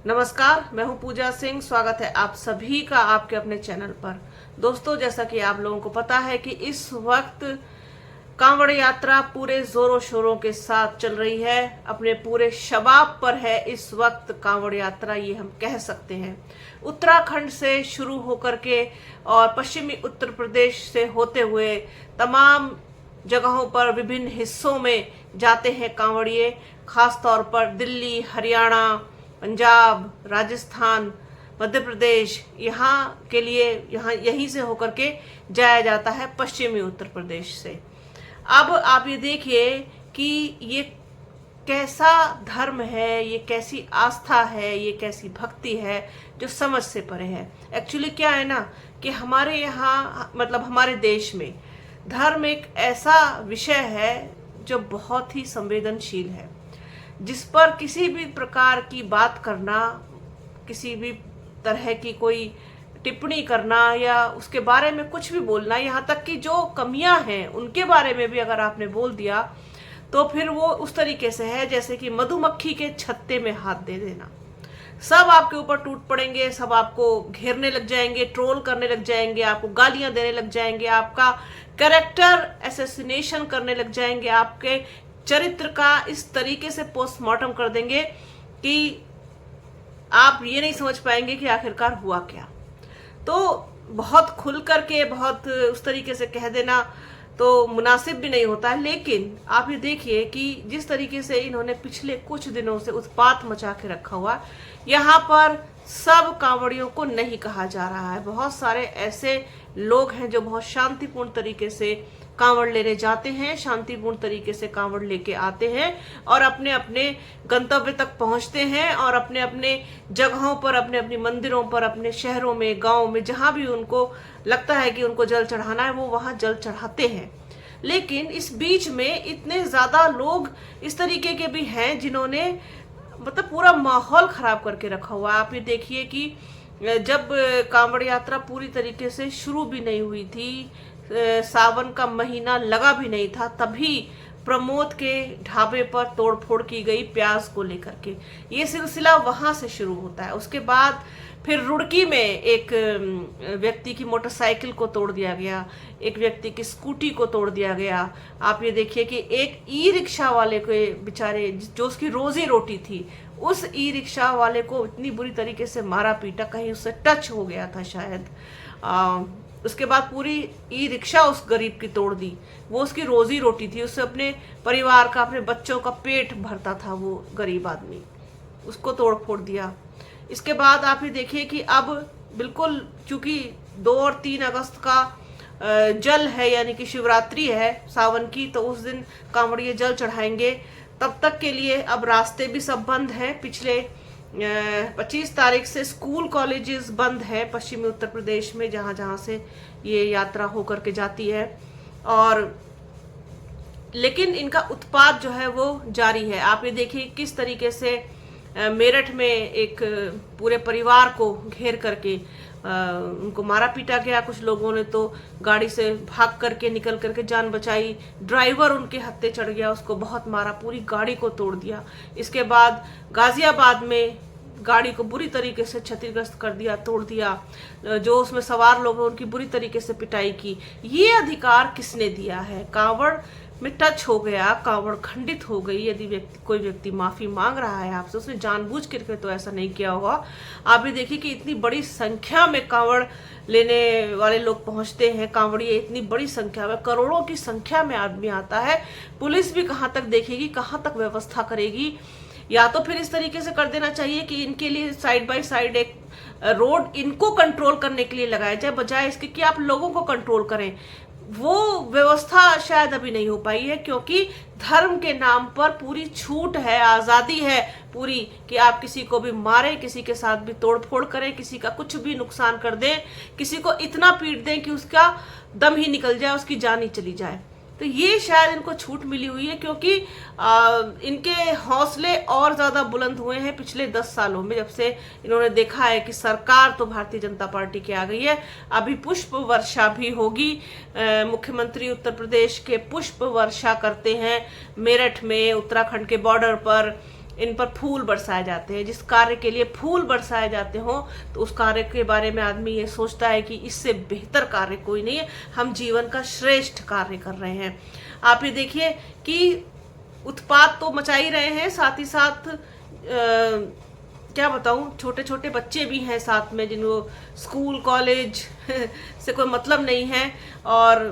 नमस्कार, मैं हूं पूजा सिंह। स्वागत है आप सभी का आपके अपने चैनल पर। दोस्तों, जैसा कि आप लोगों को पता है कि इस वक्त कांवड़ यात्रा पूरे जोरों शोरों के साथ चल रही है, अपने पूरे शबाब पर है इस वक्त कांवड़ यात्रा, ये हम कह सकते हैं। उत्तराखंड से शुरू होकर के और पश्चिमी उत्तर प्रदेश से होते हुए तमाम जगहों पर विभिन्न हिस्सों में जाते हैं कांवड़िए। खास तौर पर दिल्ली, हरियाणा, पंजाब, राजस्थान, मध्य प्रदेश, यहाँ के लिए यहाँ यहीं से होकर के जाया जाता है पश्चिमी उत्तर प्रदेश से। अब आप ये देखिए कि ये कैसा धर्म है, ये कैसी आस्था है, ये कैसी भक्ति है जो समझ से परे है। एक्चुअली क्या है ना कि हमारे यहाँ मतलब हमारे देश में धर्म एक ऐसा विषय है जो बहुत ही संवेदनशील है, जिस पर किसी भी प्रकार की बात करना, किसी भी तरह की कोई टिप्पणी करना या उसके बारे में कुछ भी बोलना, यहाँ तक कि जो कमियां हैं उनके बारे में भी अगर आपने बोल दिया तो फिर वो उस तरीके से है जैसे कि मधुमक्खी के छत्ते में हाथ दे देना। सब आपके ऊपर टूट पड़ेंगे, सब आपको घेरने लग जाएंगे, ट्रोल करने लग जाएंगे, आपको गालियां देने लग जाएंगे, आपका कैरेक्टर असैसिनेशन करने लग जाएंगे, आपके चरित्र का इस तरीके से पोस्टमार्टम कर देंगे कि आप ये नहीं समझ पाएंगे कि आखिरकार हुआ क्या। तो बहुत खुल करके बहुत उस तरीके से कह देना तो मुनासिब भी नहीं होता है। लेकिन आप ये देखिए कि जिस तरीके से इन्होंने पिछले कुछ दिनों से उत्पात मचा के रखा हुआ, यहाँ पर सब कांवड़ियों को नहीं कहा जा रहा है। बहुत सारे ऐसे लोग हैं जो बहुत शांतिपूर्ण तरीके से कांवड़ लेने जाते हैं, शांतिपूर्ण तरीके से कांवड़ लेके आते हैं और अपने अपने गंतव्य तक पहुंचते हैं और अपने अपने जगहों पर, अपने अपने मंदिरों पर, अपने शहरों में, गांव में, जहां भी उनको लगता है कि उनको जल चढ़ाना है वो वहां जल चढ़ाते हैं। लेकिन इस बीच में इतने ज्यादा लोग इस तरीके के भी हैं जिन्होंने मतलब पूरा माहौल खराब करके रखा हुआ है। आप ये देखिए कि जब कांवड़ यात्रा पूरी तरीके से शुरू भी नहीं हुई थी, सावन का महीना लगा भी नहीं था, तभी प्रमोद के ढाबे पर तोड़फोड़ की गई प्याज को लेकर के। ये सिलसिला वहां से शुरू होता है। उसके बाद फिर रुड़की में एक व्यक्ति की मोटरसाइकिल को तोड़ दिया गया, एक व्यक्ति की स्कूटी को तोड़ दिया गया। आप ये देखिए कि एक ई रिक्शा वाले के बेचारे, जो उसकी रोजी रोटी थी, उस ई रिक्शा वाले को इतनी बुरी तरीके से मारा पीटा, कहीं उससे टच हो गया था शायद। उसके बाद पूरी ई रिक्शा उस गरीब की तोड़ दी। वो उसकी रोजी रोटी थी, उससे अपने परिवार का, अपने बच्चों का पेट भरता था वो गरीब आदमी, उसको तोड़ फोड़ दिया। इसके बाद आप ये देखिए कि अब बिल्कुल चूंकि 2 और 3 अगस्त का जल है, यानी कि शिवरात्रि है सावन की, तो उस दिन कांवड़िए जल चढ़ाएंगे। तब तक के लिए अब रास्ते भी सब बंद हैं। पिछले 25 तारीख से स्कूल कॉलेजेस बंद है पश्चिमी उत्तर प्रदेश में, जहां जहां से ये यात्रा होकर के जाती है। और लेकिन इनका उत्पात जो है वो जारी है। आप ये देखिए किस तरीके से मेरठ में एक पूरे परिवार को घेर करके उनको मारा पीटा गया। कुछ लोगों ने तो गाड़ी से भाग करके निकल करके जान बचाई, ड्राइवर उनके हत्थे चढ़ गया, उसको बहुत मारा, पूरी गाड़ी को तोड़ दिया। इसके बाद गाजियाबाद में गाड़ी को बुरी तरीके से क्षतिग्रस्त कर दिया, तोड़ दिया। जो उसमें सवार लोग हैं उनकी बुरी तरीके से पिटाई की। ये अधिकार किसने दिया है? कांवड़ में टच हो गया, कांवड़ खंडित हो गई। यदि कोई व्यक्ति माफी मांग रहा है आपसे, उसने जानबूझ करके तो ऐसा नहीं किया होगा। आप ये देखिए कि इतनी बड़ी संख्या में कांवड़ लेने वाले लोग पहुंचते हैं, कांवड़िए इतनी बड़ी संख्या में, करोड़ों की संख्या में आदमी आता है। पुलिस भी कहाँ तक देखेगी, कहाँ तक व्यवस्था करेगी? या तो फिर इस तरीके से कर देना चाहिए कि इनके लिए साइड बाय साइड एक रोड इनको कंट्रोल करने के लिए लगाया जाए, बजाय इसके कि आप लोगों को कंट्रोल करें। वो व्यवस्था शायद अभी नहीं हो पाई है, क्योंकि धर्म के नाम पर पूरी छूट है, आजादी है पूरी, कि आप किसी को भी मारें, किसी के साथ भी तोड़फोड़ करें, किसी का कुछ भी नुकसान कर दें, किसी को इतना पीट दें कि उसका दम ही निकल जाए, उसकी जान ही चली जाए। तो ये शायद इनको छूट मिली हुई है, क्योंकि इनके हौसले और ज्यादा बुलंद हुए हैं पिछले 10 सालों में, जब से इन्होंने देखा है कि सरकार तो भारतीय जनता पार्टी की आ गई है। अभी पुष्प वर्षा भी होगी, मुख्यमंत्री उत्तर प्रदेश के पुष्प वर्षा करते हैं मेरठ में, उत्तराखंड के बॉर्डर पर इन पर फूल बरसाए जाते हैं। जिस कार्य के लिए फूल बरसाए जाते हों तो उस कार्य के बारे में आदमी ये सोचता है कि इससे बेहतर कार्य कोई नहीं है, हम जीवन का श्रेष्ठ कार्य कर रहे हैं। आप ये देखिए कि उत्पात तो मचा ही रहे हैं, साथ ही साथ क्या बताऊं, छोटे छोटे बच्चे भी हैं साथ में जिनको स्कूल कॉलेज से कोई मतलब नहीं है और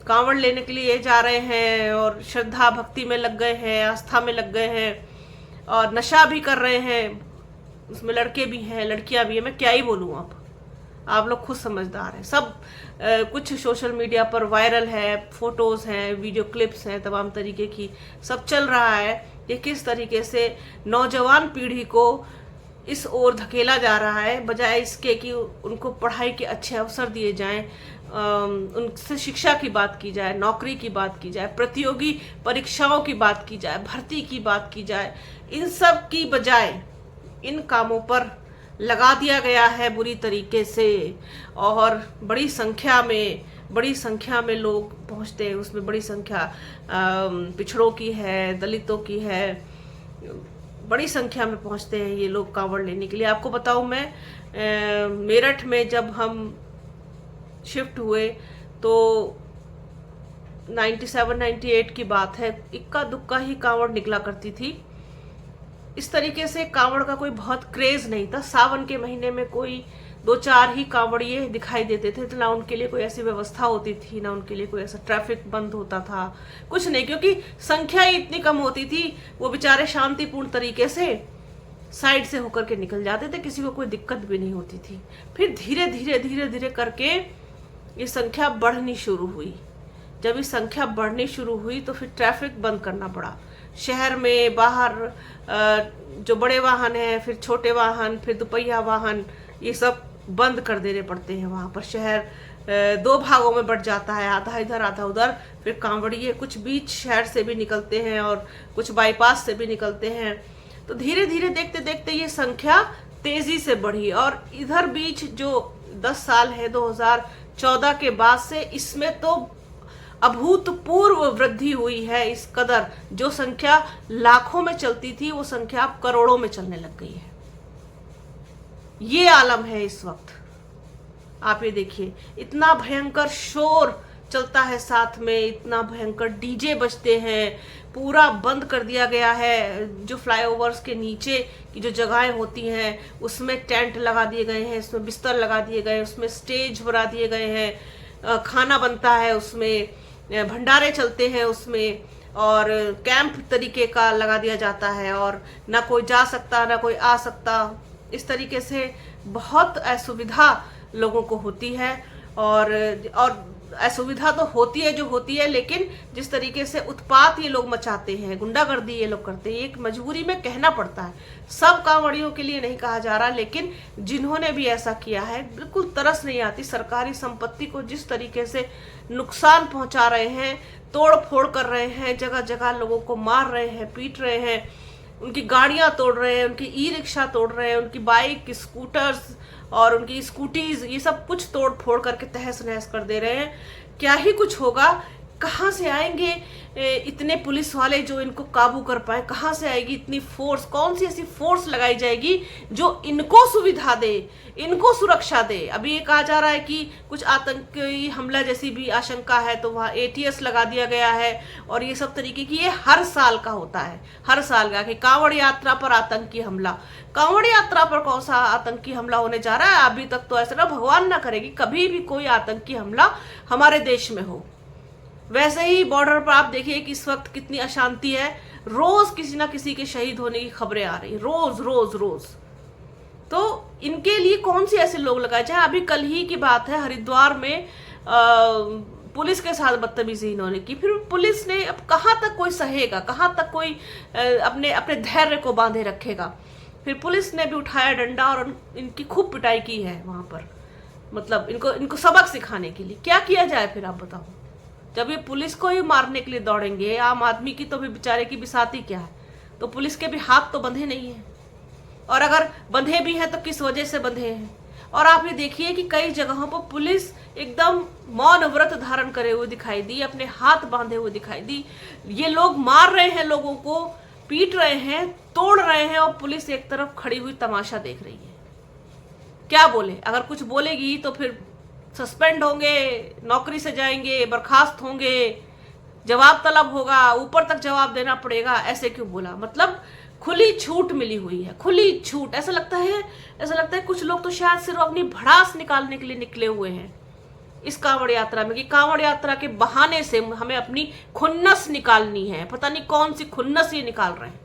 कांवड़ लेने के लिए जा रहे हैं और श्रद्धा भक्ति में लग गए हैं, आस्था में लग गए हैं और नशा भी कर रहे हैं। उसमें लड़के भी हैं, लड़कियां भी हैं, मैं क्या ही बोलूं, अब आप लोग खुद समझदार हैं। सब कुछ सोशल मीडिया पर वायरल है, फोटोज हैं, वीडियो क्लिप्स हैं, तमाम तरीके की सब चल रहा है कि किस तरीके से नौजवान पीढ़ी को इस ओर धकेला जा रहा है, बजाय इसके कि उनको पढ़ाई के अच्छे अवसर दिए जाएं, उनसे शिक्षा की बात की जाए, नौकरी की बात की जाए, प्रतियोगी परीक्षाओं की बात की जाए, भर्ती की बात की जाए। इन सब की बजाय इन कामों पर लगा दिया गया है बुरी तरीके से और बड़ी संख्या में लोग पहुंचते हैं। उसमें बड़ी संख्या पिछड़ों की है, दलितों की है, बड़ी संख्या में पहुंचते हैं ये लोग कांवड़ लेने के लिए। आपको बताऊं, मैं मेरठ में जब हम शिफ्ट हुए तो 97-98 की बात है, इक्का दुक्का ही कांवड़ निकला करती थी। इस तरीके से कांवड़ का कोई बहुत क्रेज नहीं था। सावन के महीने में कोई 2-4 ही कांवड़िए दिखाई देते थे, तो ना उनके लिए कोई ऐसी व्यवस्था होती थी, ना उनके लिए कोई ऐसा ट्रैफिक बंद होता था, कुछ नहीं, क्योंकि संख्या ही इतनी कम होती थी। वो बेचारे शांतिपूर्ण तरीके से साइड से होकर के निकल जाते थे, किसी को कोई दिक्कत भी नहीं होती थी। फिर धीरे धीरे करके ये संख्या बढ़नी शुरू हुई। जब ये संख्या बढ़नी शुरू हुई तो फिर ट्रैफिक बंद करना पड़ा। शहर में बाहर जो बड़े वाहन हैं, फिर छोटे वाहन, फिर दुपहिया वाहन, ये सब बंद कर देने पड़ते हैं। वहाँ पर शहर 2 भागों में बट जाता है, आधा इधर आधा उधर। फिर कांवड़िए कुछ बीच शहर से भी निकलते हैं और कुछ बाईपास से भी निकलते हैं। तो धीरे धीरे देखते देखते ये संख्या तेजी से बढ़ी और इधर बीच जो 10 साल है 2014 के बाद से इसमें तो अभूतपूर्व वृद्धि हुई है। इस कदर जो संख्या लाखों में चलती थी वो संख्या अब करोड़ों में चलने लग गई है। ये आलम है इस वक्त। आप ये देखिए, इतना भयंकर शोर चलता है, साथ में इतना भयंकर डीजे बजते हैं, पूरा बंद कर दिया गया है। जो फ्लाईओवर्स के नीचे की जो जगहें होती हैं उसमें टेंट लगा दिए गए हैं, उसमें बिस्तर लगा दिए गए हैं, उसमें स्टेज बना दिए गए हैं, खाना बनता है उसमें, भंडारे चलते हैं उसमें, और कैंप तरीके का लगा दिया जाता है और ना कोई जा सकता ना कोई आ सकता। इस तरीके से बहुत असुविधा लोगों को होती है और असुविधा तो होती है जो होती है, लेकिन जिस तरीके से उत्पात ये लोग मचाते हैं, गुंडागर्दी ये लोग करते हैं, एक मजबूरी में कहना पड़ता है। सब कांवड़ियों के लिए नहीं कहा जा रहा, लेकिन जिन्होंने भी ऐसा किया है बिल्कुल तरस नहीं आती। सरकारी संपत्ति को जिस तरीके से नुकसान पहुंचा रहे हैं, तोड़ फोड़ कर रहे हैं, जगह जगह लोगों को मार रहे हैं, पीट रहे हैं, उनकी गाड़ियां तोड़ रहे हैं, उनकी ई रिक्शा तोड़ रहे हैं, उनकी बाइक, स्कूटर्स और उनकी स्कूटीज, ये सब कुछ तोड़ फोड़ करके तहस नहस कर दे रहे हैं। क्या ही कुछ होगा, कहाँ से आएंगे इतने पुलिस वाले जो इनको काबू कर पाए? कहाँ से आएगी इतनी फोर्स? कौन सी ऐसी फोर्स लगाई जाएगी जो इनको सुविधा दे, इनको सुरक्षा दे? अभी ये कहा जा रहा है कि कुछ आतंकी हमला जैसी भी आशंका है तो वहाँ ATS लगा दिया गया है और ये सब तरीके की। ये हर साल का होता है, हर साल का, कि कांवड़ यात्रा पर आतंकी हमला। कांवड़ यात्रा पर कौन सा आतंकी हमला होने जा रहा है? अभी तक तो ऐसा ना, भगवान ना करेगी कभी भी कोई आतंकी हमला हमारे देश में हो। वैसे ही बॉर्डर पर आप देखिए कि इस वक्त कितनी अशांति है, रोज किसी ना किसी के शहीद होने की खबरें आ रही, रोज रोज रोज। तो इनके लिए कौन से ऐसे लोग लगाए जाए? अभी कल ही की बात है, हरिद्वार में पुलिस के साथ बदतमीजी इन्होंने की। फिर पुलिस ने, अब कहाँ तक कोई सहेगा, कहाँ तक कोई अपने अपने धैर्य को बांधे रखेगा? फिर पुलिस ने भी उठाया डंडा और इनकी खूब पिटाई की है वहां पर, मतलब इनको सबक सिखाने के लिए। क्या किया जाए फिर, आप बताओ? जब ये पुलिस को ही मारने के लिए दौड़ेंगे, आम आदमी की तो भी बेचारे की बिसाती क्या है? तो पुलिस के भी हाथ तो बंधे नहीं है, और अगर बंधे भी हैं तो किस वजह से बंधे हैं? और आप ये देखिए कि कई जगहों पर पुलिस एकदम मौन व्रत धारण करे हुए दिखाई दी, अपने हाथ बांधे हुए दिखाई दी। ये लोग मार रहे हैं लोगों को, पीट रहे हैं, तोड़ रहे हैं और पुलिस एक तरफ खड़ी हुई तमाशा देख रही है। क्या बोले? अगर कुछ बोलेगी तो फिर सस्पेंड होंगे, नौकरी से जाएंगे, बर्खास्त होंगे, जवाब तलब होगा, ऊपर तक जवाब देना पड़ेगा। ऐसे क्यों बोला? मतलब खुली छूट मिली हुई है, खुली छूट। ऐसा लगता है कुछ लोग तो शायद सिर्फ अपनी भड़ास निकालने के लिए निकले हुए हैं इस कांवड़ यात्रा में, कि कांवड़ यात्रा के बहाने से हमें अपनी खुन्नस निकालनी है। पता नहीं कौन सी खुन्नस ये निकाल रहे हैं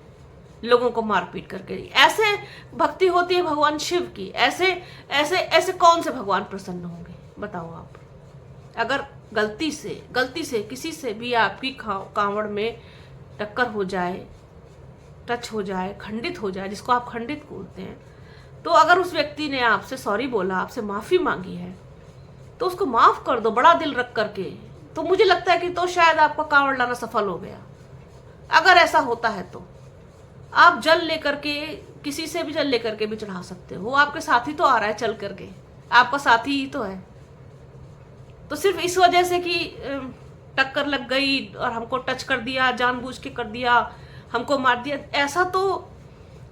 लोगों को मारपीट करके। ऐसे भक्ति होती है भगवान शिव की? ऐसे ऐसे ऐसे कौन से भगवान प्रसन्न होंगे? बताओ आप। अगर गलती से किसी से भी आपकी कांवड़ में टक्कर हो जाए, टच हो जाए, खंडित हो जाए, जिसको आप खंडित बोलते हैं, तो अगर उस व्यक्ति ने आपसे सॉरी बोला, आपसे माफी मांगी है, तो उसको माफ कर दो बड़ा दिल रख करके। तो मुझे लगता है कि तो शायद आपका कांवड़ लाना सफल हो गया। अगर ऐसा होता है तो आप जल लेकर के, किसी से भी जल लेकर के भी चढ़ा सकते हो। वो आपके साथ ही तो आ रहा है चल करके, आपका साथी ही तो है। तो सिर्फ इस वजह से कि टक्कर लग गई और हमको टच कर दिया, जानबूझ के कर दिया, हमको मार दिया, ऐसा तो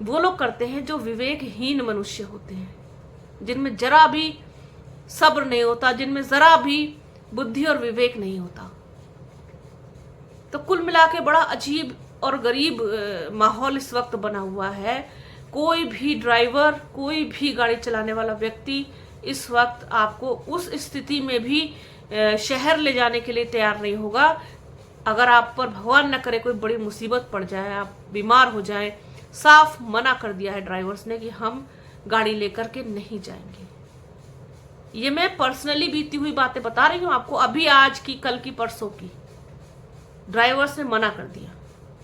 वो लोग करते हैं जो विवेकहीन मनुष्य होते हैं, जिनमें जरा भी सब्र नहीं होता, जिनमें जरा भी बुद्धि और विवेक नहीं होता। तो कुल मिला के बड़ा अजीब और गरीब माहौल इस वक्त बना हुआ है। कोई भी ड्राइवर, कोई भी गाड़ी चलाने वाला व्यक्ति इस वक्त आपको उस स्थिति में भी शहर ले जाने के लिए तैयार नहीं होगा। अगर आप पर भगवान न करे कोई बड़ी मुसीबत पड़ जाए, आप बीमार हो जाए, साफ मना कर दिया है ड्राइवर्स ने कि हम गाड़ी लेकर के नहीं जाएंगे। ये मैं पर्सनली बीती हुई बातें बता रही हूँ आपको, अभी आज की, कल की, परसों की। ड्राइवर्स ने मना कर दिया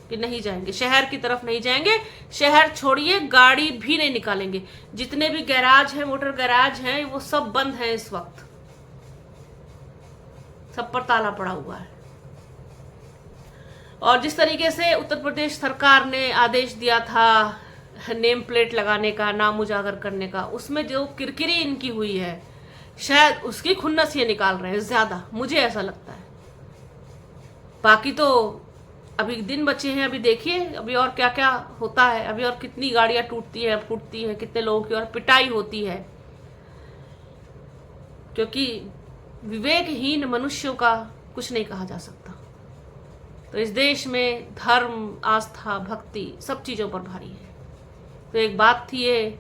कि नहीं जाएंगे, शहर की तरफ नहीं जाएंगे, शहर छोड़िए गाड़ी भी नहीं निकालेंगे। जितने भी गैराज हैं, मोटर गैराज हैं, वो सब बंद हैं इस वक्त, सब पर ताला पड़ा हुआ है। और जिस तरीके से उत्तर प्रदेश सरकार ने आदेश दिया था नेम प्लेट लगाने का, नाम उजागर करने का, उसमें जो किरकिरी इनकी हुई है, शायद उसकी खुन्नस ये निकाल रहे हैं ज्यादा, मुझे ऐसा लगता है। बाकी तो अभी दिन बचे हैं, अभी देखिए अभी और क्या क्या होता है, अभी और कितनी गाड़ियां टूटती हैं, फूटती हैं, कितने लोगों की और पिटाई होती है, क्योंकि विवेकहीन मनुष्यों का कुछ नहीं कहा जा सकता। तो इस देश में धर्म, आस्था, भक्ति सब चीजों पर भारी है। तो एक बात थी, ये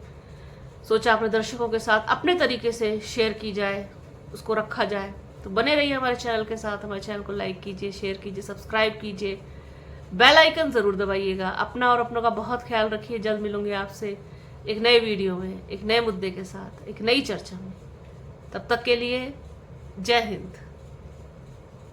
सोचा अपने दर्शकों के साथ अपने तरीके से शेयर की जाए, उसको रखा जाए। तो बने रहिए हमारे चैनल के साथ, हमारे चैनल को लाइक कीजिए, शेयर कीजिए, सब्सक्राइब कीजिए, बेल आइकन जरूर दबाइएगा। अपना और अपनों का बहुत ख्याल रखिए। जल्द मिलूंगी आपसे एक नए वीडियो में, एक नए मुद्दे के साथ, एक नई चर्चा में। तब तक के लिए जय हिंद।